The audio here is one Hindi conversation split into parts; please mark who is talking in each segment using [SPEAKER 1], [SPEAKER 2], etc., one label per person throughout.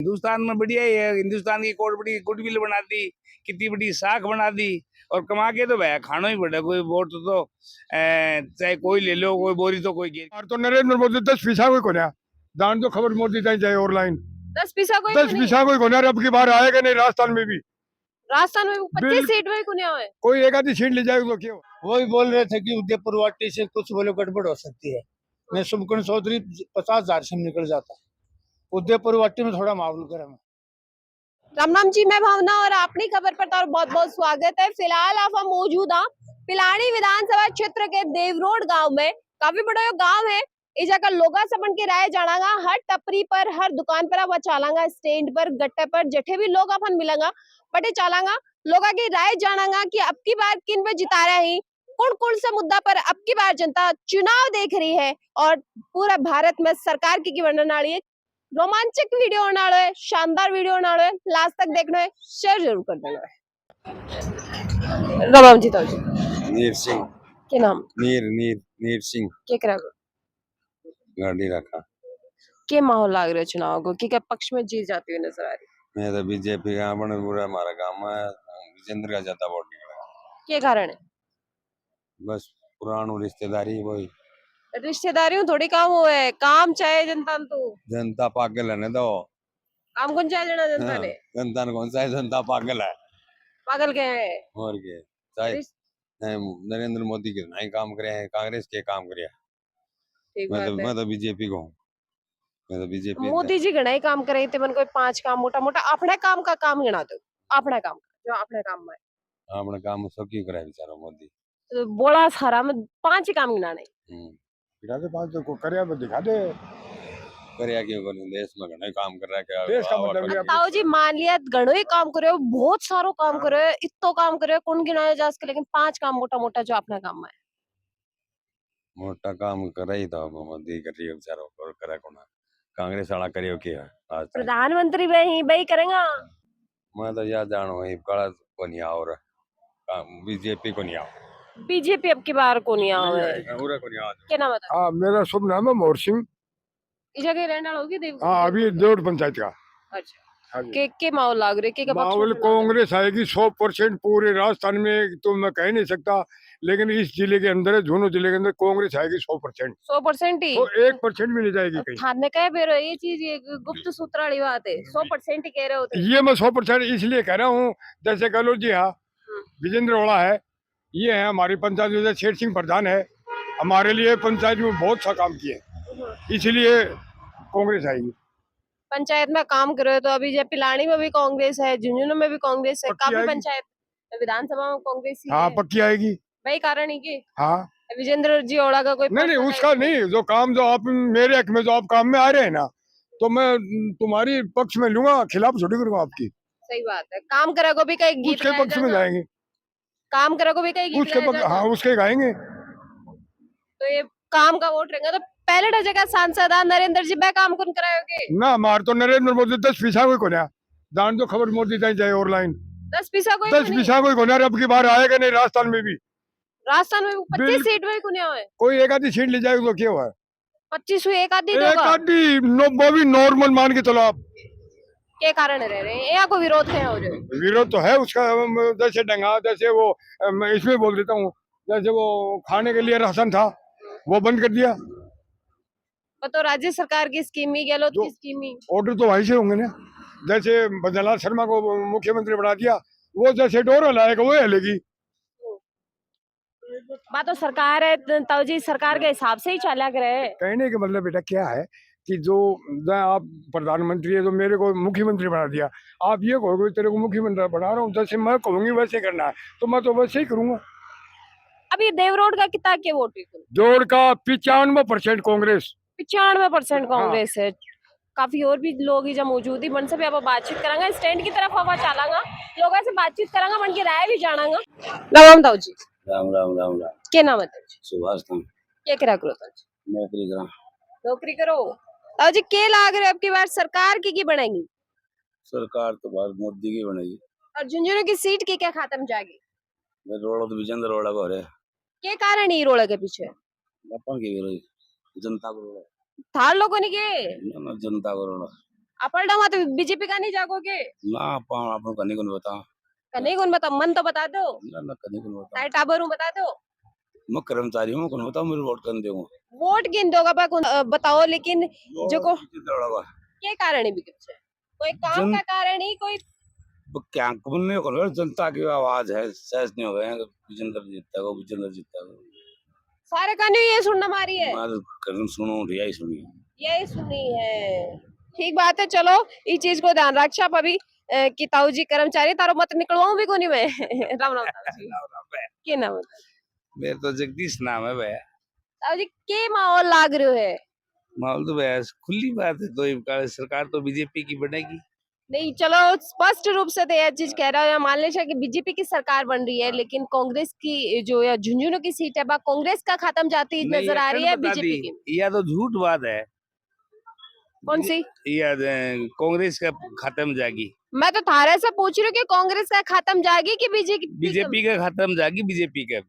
[SPEAKER 1] हिंदुस्तान में बढ़िया ही है। हिंदुस्तान की कोट बड़ी गुडविल बना दी, कितनी बड़ी साख बना दी। और कमा के तो भैया खाना ही पड़े। कोई वोट तो चाहे कोई ले लो, कोई बोरी तो कोई
[SPEAKER 2] और तो नरेंद्र मोदी 10 पैसा कोई कोन्या दान तो खबर मोदी ताई जाए ऑनलाइन
[SPEAKER 3] 10 पैसा कोई
[SPEAKER 2] 10 पैसा कोई कोन्या अब की बार आएगा नहीं राजस्थान में भी
[SPEAKER 3] राजस्थान में 25 सीट में कुछ है।
[SPEAKER 2] कोई एक आधी सीट ले जाएगा तो क्यों।
[SPEAKER 4] वही बोल रहे थे कि उदयपुर वाटी से कुछ बोले गड़बड़ हो सकती है। मैं शुभकर्ण चौधरी 50,000 से निकल जाता। उदयपुर वाटी में थोड़ा माहौल गर्म है।
[SPEAKER 3] राम राम जी, मैं भावना और अपनी खबर पर तो बहुत बहुत स्वागत है। फिलहाल आप हम मौजूद हैं पिलानी विधानसभा क्षेत्र के देवरोड गांव में। काफी बड़ा यो गांव है। इस जगह लोगा सबन के राय जानागा, हर टपरी पर हर दुकान पर आप चालांगा, स्टैंड पर गट्टे पर जठे भी लोग अपन मिलेंगा बटे चालांगा। लोगा की राय जानागा कि अब की बार किन पे जिता रहे हैं, कौन कौन सा मुद्दा पर अब की बार जनता चुनाव देख रही है और पूरा भारत में सरकार की वर्णन आ रही है। रोमांचक वीडियो होने वाला है, शानदार वीडियो होने वाला है। लास्ट तक देखना है, शेयर जरूर कर देना है। राम जी तो
[SPEAKER 5] नीर सिंह
[SPEAKER 3] के नाम
[SPEAKER 5] नीर सिंह
[SPEAKER 3] के करा
[SPEAKER 5] गाड़ी रखा।
[SPEAKER 3] के माहौल लाग रहा है चुनाव को, क्या पक्ष में जीत जाती हुई नजर आ रही है?
[SPEAKER 5] मैं तो बीजेपी का बने पूरा हमारा काम है। विजेंद्र का ज्यादा वोट निकला।
[SPEAKER 3] के कारण है?
[SPEAKER 5] बस पुरानी रिश्तेदारी वही।
[SPEAKER 3] रिश्तेदारियों थोड़ी काम हुआ है, काम चाहे जनता तो
[SPEAKER 5] जनता पागल है ना तो
[SPEAKER 3] काम कौन चाहे लेना जनता ने।
[SPEAKER 5] जनता ने कौन सा है, जनता पागल है।
[SPEAKER 3] पागल के हैं
[SPEAKER 5] और क्या चाहे नरेंद्र मोदी के नहीं काम करे हैं, कांग्रेस के काम करे।
[SPEAKER 3] ठीक बात है।
[SPEAKER 5] मैं तो बीजेपी को हूँ। मैं तो बीजेपी
[SPEAKER 3] मोदी जी घना ही काम करे थे, मन कोई 5 काम मोटा मोटा अपने काम का काम गिना दो। अपने काम जो अपने काम में
[SPEAKER 5] अपना काम सब क्यों कराए बेचारा मोदी।
[SPEAKER 3] तो बोला सारा में 5 ही काम गिनाने।
[SPEAKER 2] दिखा दे पांच तो करे दिखा दे
[SPEAKER 5] करे क्यों करें, देश में घना काम कर रहा है क्या।
[SPEAKER 2] देश का मतलब
[SPEAKER 3] अब ताऊ जी मान लिया घणो ही काम करे, बहुत सारो काम करे, इतो काम करे कौन गिनाया जा सके, लेकिन 5 काम मोटा मोटा जो अपना काम है।
[SPEAKER 5] मोटा काम कर ही था मोदी कर रही है बेचारा, और करा कौन कांग्रेस वाला करियो क्या आज तक।
[SPEAKER 3] प्रधानमंत्री वही करेगा।
[SPEAKER 5] मैं तो याद जानो वही काला को नहीं और बीजेपी को नहीं आओ।
[SPEAKER 3] बीजेपी अब की बार को नहीं आवे।
[SPEAKER 5] पूरा को नहीं आओ।
[SPEAKER 3] क्या नाम है?
[SPEAKER 2] हाँ मेरा शुभ नाम है मोहर सिंह।
[SPEAKER 3] इस जगह रहने वालों की देव।
[SPEAKER 2] हाँ अभी देवड़ पंचायत का।
[SPEAKER 3] अच्छा के माहौल लाग रहे के
[SPEAKER 2] माहौल कांग्रेस आएगी 100% पूरे राजस्थान में तो मैं कह नहीं सकता, लेकिन इस जिले के अंदर है, दोनों जिले के अंदर कांग्रेस आएगी 100%।
[SPEAKER 3] 100% ही
[SPEAKER 2] तो 1% भी नहीं जाएगी कहीं।
[SPEAKER 3] थाने कह पे रहे ये चीज, ये गुप्त सूत्र वाली बात है। 100% ही कह रहे होते।
[SPEAKER 2] ये मैं 100% इसलिए कह रहा हूँ, जैसे कह लो जी हाँ विजेंद्र ओड़ा है, ये है हमारी पंचायत में शेर सिंह प्रधान है, हमारे लिए पंचायत में बहुत सा काम किए, इसलिए कांग्रेस आएगी।
[SPEAKER 3] पंचायत में काम करे तो अभी जब पिलानी में भी कांग्रेस है, झुंझुनू में भी कांग्रेस है, काफी पंचायत विधानसभा में कांग्रेस ही
[SPEAKER 2] हाँ
[SPEAKER 3] है।
[SPEAKER 2] पक्की आएगी
[SPEAKER 3] वही कारण ही के।
[SPEAKER 2] हाँ
[SPEAKER 3] विजेंद्र जी ओड़ा का कोई
[SPEAKER 2] नहीं उसका नहीं, जो काम जो आप मेरे हक में जो आप काम में आ रहे हैं ना, तो मैं तुम्हारी पक्ष में लूंगा, खिलाफ छोड़ी करूंगा आपकी।
[SPEAKER 3] सही बात है। काम करे को भी कई गीत
[SPEAKER 2] उसके पक्ष में जाएंगे,
[SPEAKER 3] काम करे को भी कई गीत
[SPEAKER 2] उसके पक्ष हाँ उसके गाएंगे।
[SPEAKER 3] तो ये काम का वोट रहेगा तो पहले जगह सांसद नरेंद्र जी बे काम कौन करायोगे
[SPEAKER 2] ना मार तो नरेंद्र मोदी 10 पैसा कोई कोन्या दान तो खबर मोदी ताई जाए ऑनलाइन
[SPEAKER 3] 10 पैसा कोई
[SPEAKER 2] 10 पैसा कोई कोन्या अब की बार आएगा नहीं राजस्थान में भी।
[SPEAKER 3] राजस्थान में 25 सीट में कुछ है।
[SPEAKER 2] कोई एक आधी सीट ले जाएगा तो क्या हुआ।
[SPEAKER 3] 25 हुई एक आधी
[SPEAKER 2] एक आधी वो भी नॉर्मल मान के चलो आप।
[SPEAKER 3] के कारण रह रहे हैं या कोई विरोध है? हो जाए
[SPEAKER 2] विरोध तो है उसका, जैसे डंगा, जैसे वो मैं इसमें बोल देता हूँ, जैसे वो खाने के लिए राशन था वो बंद कर दिया।
[SPEAKER 3] तो राज्य सरकार की स्कीम ही गहलोत की स्कीम ही
[SPEAKER 2] ऑर्डर तो वहीं से होंगे ना, जैसे भजनलाल शर्मा को मुख्यमंत्री बना दिया, वो जैसे डोर लाएगा वो हिलेगी।
[SPEAKER 3] बात तो सरकार है ताऊ जी, सरकार के हिसाब से ही चला करे।
[SPEAKER 2] कहने का मतलब बेटा क्या है कि जो आप प्रधानमंत्री है तो मेरे को मुख्यमंत्री बना दिया, आप ये कहोगे तेरे को मुख्यमंत्री बना रहा हूँ, जैसे मैं कहूंगी वैसे करना है तो मैं तो वैसे ही करूंगा।
[SPEAKER 3] अब ये देवरोड का कितना के वोट है?
[SPEAKER 2] जोड़ का 95% कांग्रेस,
[SPEAKER 3] 95% कांग्रेस है। काफी और भी लोग ही जब मौजूद ही मन से भी अब बातचीत करांगा, स्टैंड की तरफ हवा चलांगा, लोगों से बातचीत करांगा, मन की राय भी जानांगा। राम ताऊ जी।
[SPEAKER 5] राम राम राम राम।
[SPEAKER 3] क्या नाम है?
[SPEAKER 5] सुभाष तुम
[SPEAKER 3] क्या करा करो ताऊ जी?
[SPEAKER 5] नौकरी करा।
[SPEAKER 3] नौकरी करो ताऊ जी। के लाग रहे अब की बार सरकार की बनेगी?
[SPEAKER 5] सरकार तो भारत मोदी की बनेगी।
[SPEAKER 3] और झुंझुनू की सीट की क्या खत्म जाएगी?
[SPEAKER 5] रोड़ा तो विजेंद्र रोड़ा को रहे।
[SPEAKER 3] के कारण ही रोड़ा के पीछे?
[SPEAKER 5] अपन की जनता को रोड़ा।
[SPEAKER 3] थार लोगों ने के
[SPEAKER 5] जनता को रोड़ा।
[SPEAKER 3] अपलडा मत बीजेपी का नहीं जागोगे?
[SPEAKER 1] ना अपन कने को बता
[SPEAKER 3] कहीं कौन बता, मन तो बता दो।
[SPEAKER 1] ना ना कने को बता
[SPEAKER 3] ताई टाबर हूँ बता दो।
[SPEAKER 1] मैं कर्मचारी हूं कौन बता मेरे वोट करने दूंगा
[SPEAKER 3] वोट किन दोगा बा बताओ, लेकिन जो को के कारण ही बिगड़ से कोई काम
[SPEAKER 1] जन-
[SPEAKER 3] का कारण ही कोई
[SPEAKER 1] क्या कौन को जनता की आवाज है सहज नहीं हो गए विजेंद्र जीतता को
[SPEAKER 3] सारे का नहीं ये सुनना मारी है,
[SPEAKER 1] मैं कहीं सुनो यही सुनी
[SPEAKER 3] यही सुनी है। ठीक बात है, चलो इस चीज को ध्यान रक्षा अभी कि ताऊ जी कर्मचारी तारो मत निकलवाऊं भी कोनी मैं। राम राम ताऊ जी, के नाम है?
[SPEAKER 1] मेरे तो जगदीश नाम है भैया
[SPEAKER 3] ताऊ जी के माहौल लाग रहे है?
[SPEAKER 1] माहौल तो भैया खुली बात है तो सरकार तो बीजेपी की बनेगी
[SPEAKER 3] नहीं चलो स्पष्ट रूप से तो यह चीज कह रहा हूँ, मान लीजिए कि बीजेपी की सरकार बन रही है, लेकिन कांग्रेस की जो या झुंझुनू की सीट है बा कांग्रेस का खत्म जाती
[SPEAKER 1] नहीं,
[SPEAKER 3] नजर
[SPEAKER 1] ये
[SPEAKER 3] आ रही है
[SPEAKER 1] बता
[SPEAKER 3] बीजेपी
[SPEAKER 1] दी,
[SPEAKER 3] की।
[SPEAKER 1] या तो झूठ बात है
[SPEAKER 3] कौन सी?
[SPEAKER 1] या कांग्रेस का खत्म जाएगी
[SPEAKER 3] मैं तो थारे से पूछ रही हूँ कि कांग्रेस का खत्म जाएगी कि
[SPEAKER 1] बीजेपी का खत्म जाएगी बीजेपी का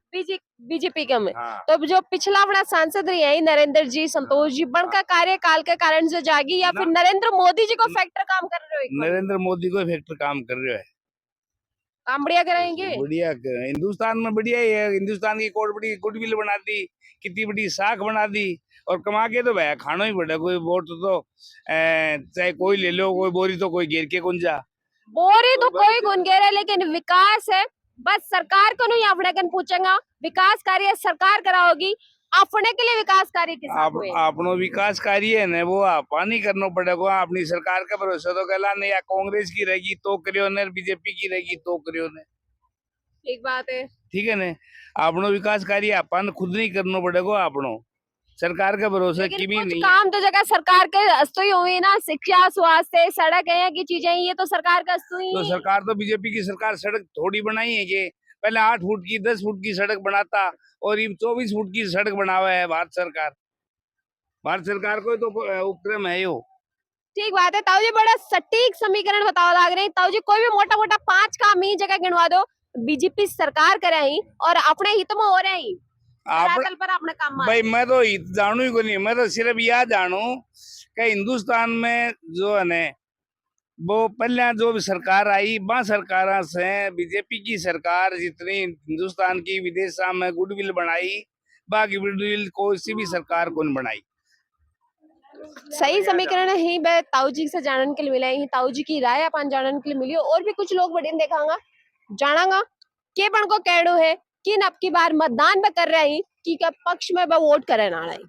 [SPEAKER 3] बीजेपी का में।
[SPEAKER 1] हाँ
[SPEAKER 3] तो जो पिछला अपना सांसद रहे हैं नरेंद्र जी संतोष जी बन का कार्यकाल के कारण से जागी, या फिर नरेंद्र मोदी जी को फैक्टर काम कर रहे हो?
[SPEAKER 1] नरेंद्र मोदी को फैक्टर काम कर रहे है
[SPEAKER 3] काम बढ़िया कराएंगे।
[SPEAKER 1] बढ़िया हिंदुस्तान में बढ़िया ही है हिंदुस्तान की कोट बड़ी गुडविल बना दी कितनी बड़ी साख बना दी और कमा के तो भैया खाना ही पड़ा कोई वोट तो चाहे कोई ले लो कोई बोरी तो कोई घेर के गुंजा
[SPEAKER 3] बोरी तो कोई गुनगेर है, लेकिन विकास है बस सरकार को नहीं अपने कन पूछेगा, विकास कार्य सरकार कराओगी, अपने के लिए विकास कार्य के साथ हुए।
[SPEAKER 1] अपनो विकास कार्य है ना वो पानी करना पड़ेगा अपनी सरकार का भरोसा तो कहला नहीं या कांग्रेस की रहेगी तो करियो ने बीजेपी की रहेगी तो करियो ने
[SPEAKER 3] ठीक बात है।
[SPEAKER 1] ठीक है ना अपनो विकास कार्य अपन खुद नहीं करना पड़ेगा अपनो सरकार का भरोसा की भी
[SPEAKER 3] कुछ
[SPEAKER 1] नहीं
[SPEAKER 3] काम तो जगह सरकार के अस्तु ही हुई ना, शिक्षा स्वास्थ्य सड़क है की चीजें ये तो सरकार का अस्तु ही।
[SPEAKER 1] तो सरकार तो बीजेपी की सरकार सड़क थोड़ी बनाई है कि पहले 8 फुट की 10 फुट की सड़क बनाता और ये 24 फुट की सड़क बनावा है भारत सरकार को तो उपक्रम है यो।
[SPEAKER 3] ठीक बात है ताऊ जी, बड़ा सटीक समीकरण बताओ लाग रहे ताऊ जी, कोई भी मोटा मोटा 5 काम ही जगह गिनवा दो बीजेपी सरकार करे ही और अपने हित में हो रहे ही पर अपने काम में।
[SPEAKER 1] भाई मैं तो जानू ही को नहीं, मैं तो सिर्फ यह जानू कि हिंदुस्तान में जो है न वो पहले जो भी सरकार आई वह सरकार से बीजेपी की सरकार जितनी हिंदुस्तान की विदेशा में गुडविल बनाई बाकी गुडविल कोई सी भी सरकार को नहीं बनाई।
[SPEAKER 3] सही समीकरण ही मैं ताऊ जी से जानने के लिए मिला ही, ताऊ जी की राय अपन जानने के लिए मिली और भी कुछ लोग बड़े देखांगा जानांगा के बन को कहड़ो है कि अब की बार मतदान में कर रहे हैं कि कब पक्ष में वोट करे ना रही।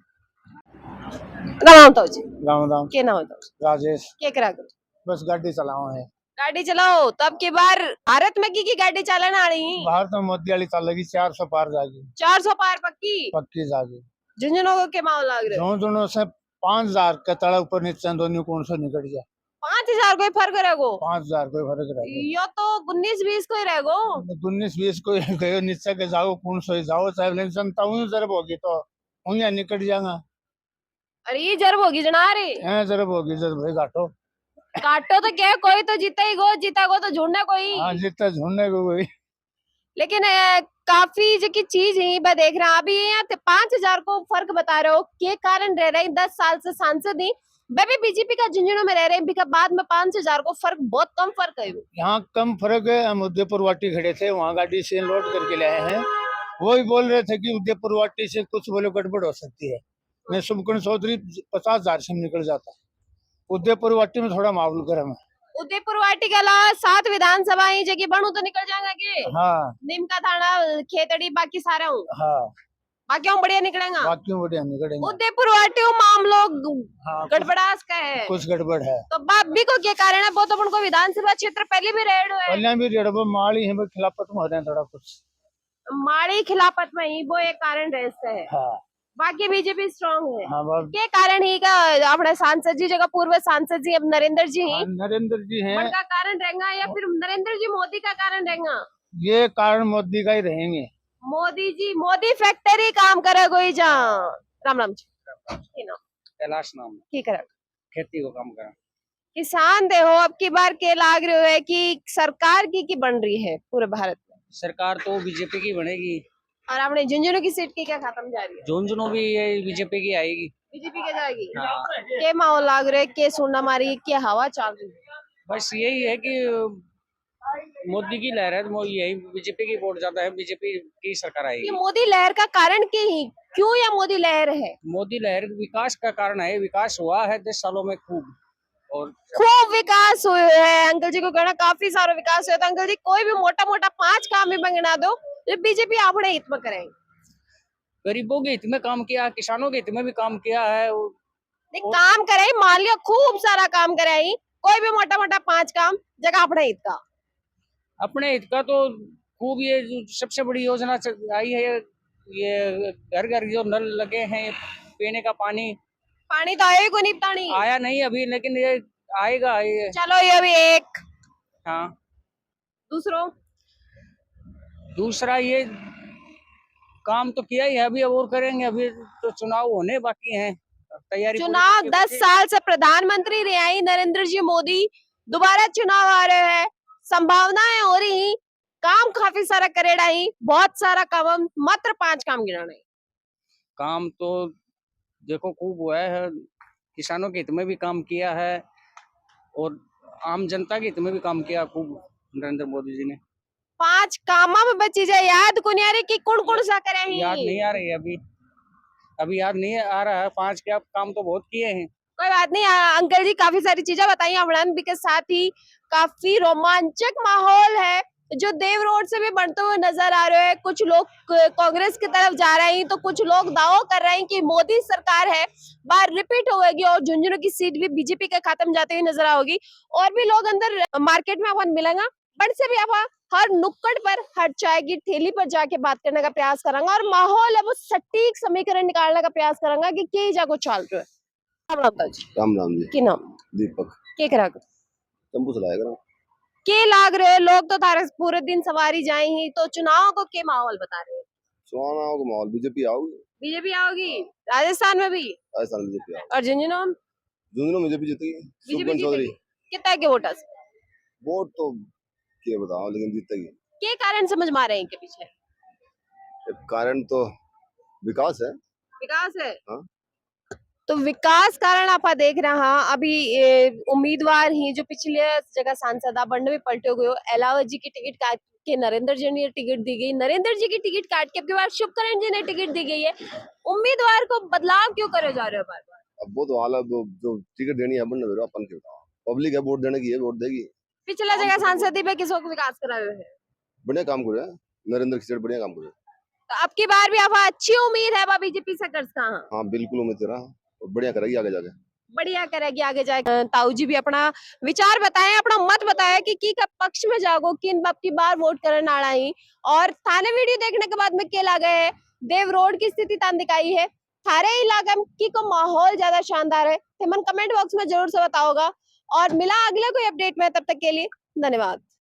[SPEAKER 3] राम ताऊ जी
[SPEAKER 4] राम राम
[SPEAKER 3] के नाम है?
[SPEAKER 4] राजेश
[SPEAKER 3] के करा करो
[SPEAKER 4] बस गाड़ी चलाओ है
[SPEAKER 3] गाड़ी चलाओ तो अब की बार भारत में की गाड़ी चलाने आ रही
[SPEAKER 4] बाहर तो मोदी वाली चल लगी 400 पार जागी
[SPEAKER 3] 400 पार पक्की
[SPEAKER 4] पक्की जागी
[SPEAKER 3] झुंझुनू के माहौल लग रहे
[SPEAKER 4] दोनों से 5000 के तड़ा ऊपर नीचे दोनों कौन से निकल गया
[SPEAKER 3] 5000 कोई फर्क रहेगो
[SPEAKER 4] 5000 कोई फर्क रह
[SPEAKER 3] यो तो 19-20 कोई रहेगो
[SPEAKER 4] 19-20 को गयो नीचे के जाओ कौन सो जाओ चाहे जनता हूँ जरब होगी तो हूँ यहाँ निकल जाऊंगा
[SPEAKER 3] अरे ये जरब होगी जना रे
[SPEAKER 4] जरब होगी जरब भाई घाटो
[SPEAKER 3] काटो तो क्या कोई तो जीता ही गो, जीता गो तो झुंडना कोई।
[SPEAKER 4] हाँ जितना झुंडने को कोई
[SPEAKER 3] लेकिन काफी जो की चीज है मैं देख रहा अभी यहाँ 5000 को फर्क बता रहे हो के कारण रह रहे 10 साल से सांसद ही मैं भी बीजेपी का झुंझुनू में रह रहे हैं बाद में 5000 को फर्क बहुत कम फर्क है।
[SPEAKER 4] यहाँ कम फर्क है। हम उदयपुर वाटी खड़े थे वहाँ गाड़ी से लोड करके लाए हैं वो ही बोल रहे थे कि उदयपुर वाटी से कुछ बोले गड़बड़ हो सकती है। मैं सुमकन चौधरी 50,000 से निकल जाता। उदयपुर वाटी में थोड़ा माहौल गर्म है।
[SPEAKER 3] उदयपुर वाटी के अलावा 7 विधानसभा ही जगह बनू तो निकल जाएगा के
[SPEAKER 4] हाँ
[SPEAKER 3] नीम का थाना खेतड़ी बाकी सारे हूँ
[SPEAKER 4] हाँ
[SPEAKER 3] बाकी हम बढ़िया निकलेगा
[SPEAKER 4] बाकी बढ़िया निकलेंगे।
[SPEAKER 3] उदयपुर वाटी मामलो
[SPEAKER 4] हाँ,
[SPEAKER 3] गड़बड़ास का है
[SPEAKER 4] कुछ गड़बड़ है
[SPEAKER 3] तो बाबी को क्या कारण है वो तो उनको विधानसभा क्षेत्र पहले भी रेड है
[SPEAKER 4] पहले भी रेड माली है खिलाफत में हो रहे हैं थोड़ा कुछ
[SPEAKER 3] माड़ी खिलाफत में ही वो एक कारण रहता है।
[SPEAKER 4] हाँ
[SPEAKER 3] बाकी बीजेपी स्ट्रांग है।
[SPEAKER 4] हाँ
[SPEAKER 3] के कारण ही का अपने सांसद जी जगह पूर्व सांसद जी अब नरेंद्र जी हैं
[SPEAKER 4] नरेंद्र जी हैं
[SPEAKER 3] का कारण रहेगा या फिर नरेंद्र जी मोदी का कारण रहेगा?
[SPEAKER 4] ये कारण मोदी का ही रहेंगे।
[SPEAKER 3] मोदी जी मोदी फैक्ट्री काम करे कोई जा राम राम जी
[SPEAKER 6] कैलाश नाम
[SPEAKER 3] की करे
[SPEAKER 6] खेती को काम करा
[SPEAKER 3] किसान दे हो अब की बार के लाग रहे है कि सरकार की बन रही है पूरे भारत में?
[SPEAKER 6] सरकार तो बीजेपी की बनेगी
[SPEAKER 3] और आपने झुंझुनू की सीट की क्या खत्म जा रही है?
[SPEAKER 6] झुंझुनू भी ये बीजेपी की आएगी।
[SPEAKER 3] बीजेपी के जाएगी।
[SPEAKER 6] हाँ।
[SPEAKER 3] के माहौल लाग रहे, के सुनना मारी, के हवा चल रही है?
[SPEAKER 6] बस यही है कि मोदी की लहर है, तो यही बीजेपी की वोट ज्यादा है, बीजेपी की सरकार
[SPEAKER 3] ये
[SPEAKER 6] आएगी।
[SPEAKER 3] मोदी लहर का कारण क्यों या मोदी लहर है?
[SPEAKER 6] मोदी लहर विकास का कारण है, विकास हुआ है 10 सालों में खूब। और
[SPEAKER 3] खूब विकास हुए है, अंकल जी को कहना काफी सारा विकास हुआ। तो अंकल जी कोई भी मोटा मोटा 5 काम ही बना दो जो बीजेपी अपने हित में करेंगे।
[SPEAKER 6] गरीबों के हित में काम किया, किसानों के हित में भी काम किया है।
[SPEAKER 3] नहीं, काम करे, मान लिया खूब सारा काम करे, कोई भी मोटा मोटा 5 काम जगह अपने हित का।
[SPEAKER 6] अपने हित का तो खूब, ये जो सबसे बड़ी योजना आई है, ये घर घर जो नल लगे हैं, पीने का पानी
[SPEAKER 3] पानी तो आया ही को नहीं।
[SPEAKER 6] आया नहीं अभी, लेकिन ये आएगा ये।
[SPEAKER 3] चलो ये भी एक।
[SPEAKER 6] हाँ। दूसरा ये काम तो किया ही है, अभी और करेंगे। अभी तो चुनाव होने बाकी हैं, तैयारी पूरी
[SPEAKER 3] चुनाव
[SPEAKER 6] करके
[SPEAKER 3] 10
[SPEAKER 6] बैठे।
[SPEAKER 3] साल से प्रधानमंत्री रहे हैं नरेंद्र जी मोदी, दोबारा चुनाव आ रहे हैं, संभावनाएं हो रही, काम काफी सारा करेड़ा ही, बहुत सारा काम, मात्र 5 काम गिनाना है।
[SPEAKER 6] काम तो देखो खूब हुआ है, किसानों के हित में भी काम किया है और आम जनता के हित में भी काम किया खूब नरेंद्र मोदी जी ने।
[SPEAKER 3] 5 कामा में बची जाए, याद को नहीं आ रही कि कौन सा करे हैं?
[SPEAKER 6] याद नहीं आ रही अभी याद नहीं आ रहा है। 5 क्या काम तो बहुत किए हैं।
[SPEAKER 3] कोई बात नहीं, अंकल जी काफी सारी चीजें बताई हमने के साथ ही काफी रोमांचक माहौल है जो देव रोड से भी बढ़ते हुए नजर आ रहे हैं। कुछ लोग कांग्रेस की तरफ जा रहे हैं तो कुछ लोग दावा कर रहे हैं कि मोदी सरकार है बार रिपीट होगी और झुंझुनू की सीट भी बीजेपी के खाते में जाते हुए नजर आओगी। और भी लोग अंदर मार्केट में अपन मिलेंगे, बट से भी आप हर नुक्कड़ पर, हर चाय की ठेली पर जाके बात करने का प्रयास करेंगे और माहौल है वो सटीक समीकरण निकालने का प्रयास करेंगे कि के जाको चल रहा है। राम राम जी।
[SPEAKER 7] राम राम जी।
[SPEAKER 3] की नाम
[SPEAKER 7] दीपक
[SPEAKER 3] के करा
[SPEAKER 7] तंबू चलाया करो।
[SPEAKER 3] के लाग रहे लोग तो थारे पूरे दिन सवारी जाए ही, तो चुनाव को के माहौल बता रहे हैं?
[SPEAKER 7] चुनाव का माहौल बीजेपी आओगी,
[SPEAKER 3] बीजेपी आओगी राजस्थान में भी
[SPEAKER 7] राजस्थान बीजेपी आओगी,
[SPEAKER 3] और झुंझुनू में
[SPEAKER 7] झुंझुनू बीजेपी जीतेगी।
[SPEAKER 3] बीजेपी
[SPEAKER 7] सुखबंद चौधरी
[SPEAKER 3] जीतेगी। कितना के वोट से?
[SPEAKER 7] वोट तो क्या बताओ, लेकिन जीतेगी।
[SPEAKER 3] के कारण समझ में आ रहे हैं के पीछे?
[SPEAKER 7] कारण तो विकास है।
[SPEAKER 3] विकास है।
[SPEAKER 7] हाँ।
[SPEAKER 3] तो विकास कारण आप देख रहे हैं अभी उम्मीदवार ही जो पिछले जगह सांसद बनने में पलटे हुए हो, एलावत जी की टिकट काट के नरेंद्र जी ने टिकट दी गई, नरेंद्र जी की टिकट काट के अब शुभकरण जी ने टिकट दी गई है। उम्मीदवार को बदलाव क्यों करे जा रहे हो बार बार?
[SPEAKER 7] अब वो तो हालत जो टिकट देनी है बनने दो, अपन के बताओ, पब्लिक है वोट देने की है, वोट देगी।
[SPEAKER 3] पिछला जगह सांसद पे किसको विकास कराए हुए हैं?
[SPEAKER 7] बढ़िया काम करे नरेंद्र किशोर, बढ़िया काम करे।
[SPEAKER 3] तो अब की बार भी आप अच्छी उम्मीद है बीजेपी से कर सकता।
[SPEAKER 7] हाँ बिल्कुल उम्मीद है, बढ़िया करेगी आगे जाके,
[SPEAKER 3] बढ़िया करेगी आगे जाके। ताऊ जी भी अपना विचार बताएं, अपना मत बताएं कि का पक्ष में जागो, किन बाप की बार वोट करने आना ही। और थाने वीडियो देखने के बाद में के लगा है देव रोड की स्थिति तान दिखाई है, थारे इलाके में की को माहौल ज्यादा शानदार है, मन कमेंट बॉक्स में जरूर से बताओगा। और मिला अगले कोई अपडेट में, तब तक के लिए धन्यवाद।